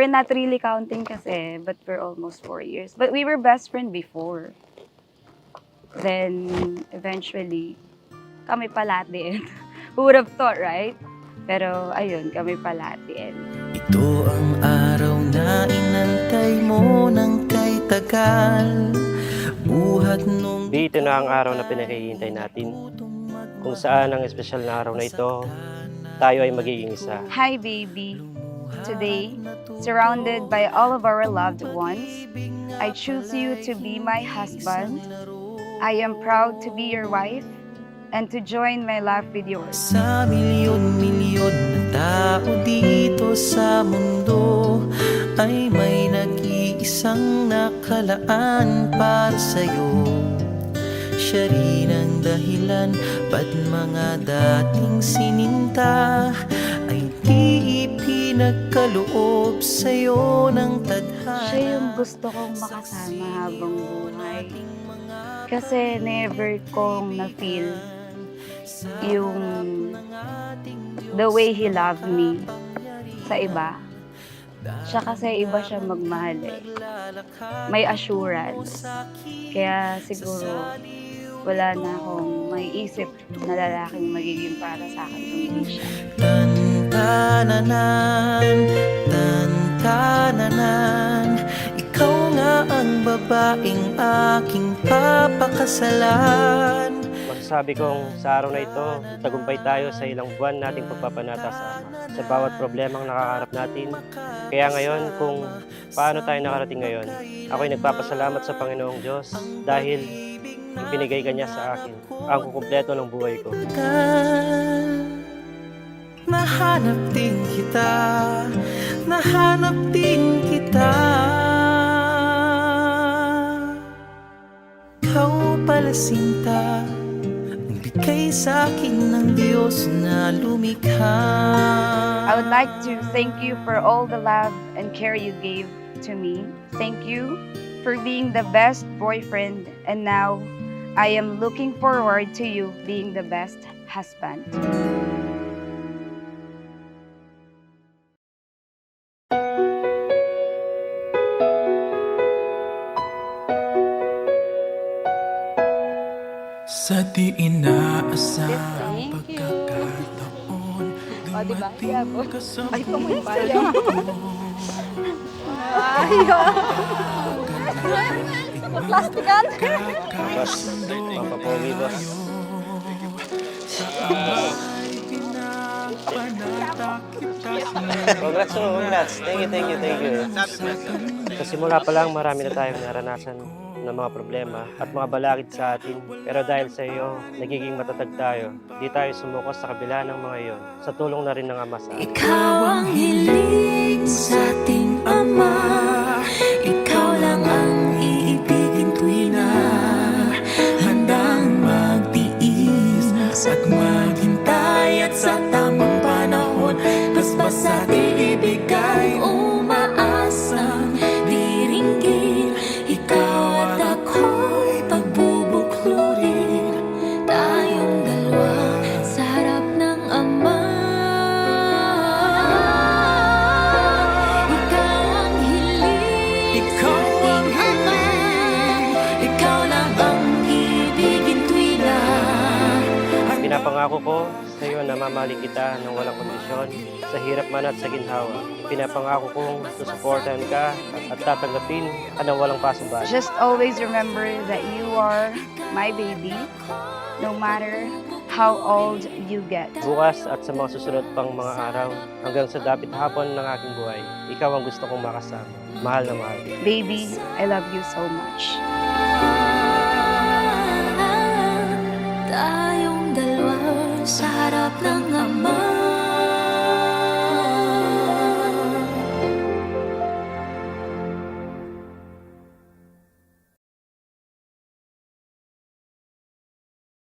We're not really counting kasi, but we're almost 4 years. But we were best friend before. Then, eventually, kami pala at the end. Who would have thought, right? Pero, ayun, kami pala at the end. Ito ang araw na inantay mo ng kay tagal. Buhat nung Ito na ang araw na pinakihintay natin. Kung saan ang espesyal na araw na ito, tayo ay magiging isa. Hi, baby. Today, surrounded by all of our loved ones, I choose you to be my husband. I am proud to be your wife and to join my life with yours. Sa milyon-milyon na tao dito sa mundo ay may nag-iisang nakalaan para sa'yo. Siya rin ang dahilan ba't mga dating sininta ay di ipinagkaloob sa'yo ng tadhana. Siya yung gusto kong makasama habang buhay. Kasi never kong na-feel yung the way he loved me sa iba. Siya kasi iba siya magmahal eh. May assurance. Kaya siguro wala na akong maiisip na lalaking magiging para sa akin kundi siya. Tantananan, ikaw nga ang babaeng aking papakasalan. Masasabi kong sa araw na ito, tagumpay tayo sa ilang buwan nating pagpapanata sa Ama. Sa bawat problemang nakakaharap natin. Kaya ngayon, kung paano tayo nakarating ngayon, ako'y nagpapasalamat sa Panginoong Diyos dahil ibinigay ka niya sa akin ang kukumpleto ng buhay ko. Nahanap din kita, nahanap din kita. Ikaw pala sinta, ang bigay sa akin ng Diyos na lumikha. I would like to thank you for all the love and care you gave to me. Thank you for being the best boyfriend, and now I am looking forward to you being the best husband. Sa di inaasahang Thank you. pagkakataon, O, diba? Yabo. kasama Ay, kung pala. Plastikan. Boss, pampapogi, boss. Congrats, congrats. Thank you. Sa simula pa lang, marami na tayong naranasan ng mga problema at mga balakid sa atin. Pero dahil sa iyo, nagiging matatag tayo. Di tayo sumuko sa kabila ng mga iyon. Sa tulong na rin ng Ama sa atin. Ikaw ang hiling sa ating Ama. Ikaw lang ang iibigin tuwi na handang magtiis at maghintay at sa tamang panahon basbas ating ibigay umaasang diringgin. Ikaw at ako'y pagbubuklurin, tayong dalawa sa harap ng Ama. Ikaw ang hiling, ikaw lang ang ibigin tuwi na. Pinapangako ko sa iyo na mamahalin kita ng walang kondisyon, sa hirap man at sa ginhawa. Pinapangako kong susuportahan ka at tatanggapin ka ng walang pasubali. Just always remember that you are my baby, no matter how old you get. Bukas at sa mga susunod pang mga araw, hanggang sa dapit hapon ng aking buhay, ikaw ang gusto kong makasama. Mahal na mahal. Baby, I love you so much. Tayong dalawa sa harap ng Ama.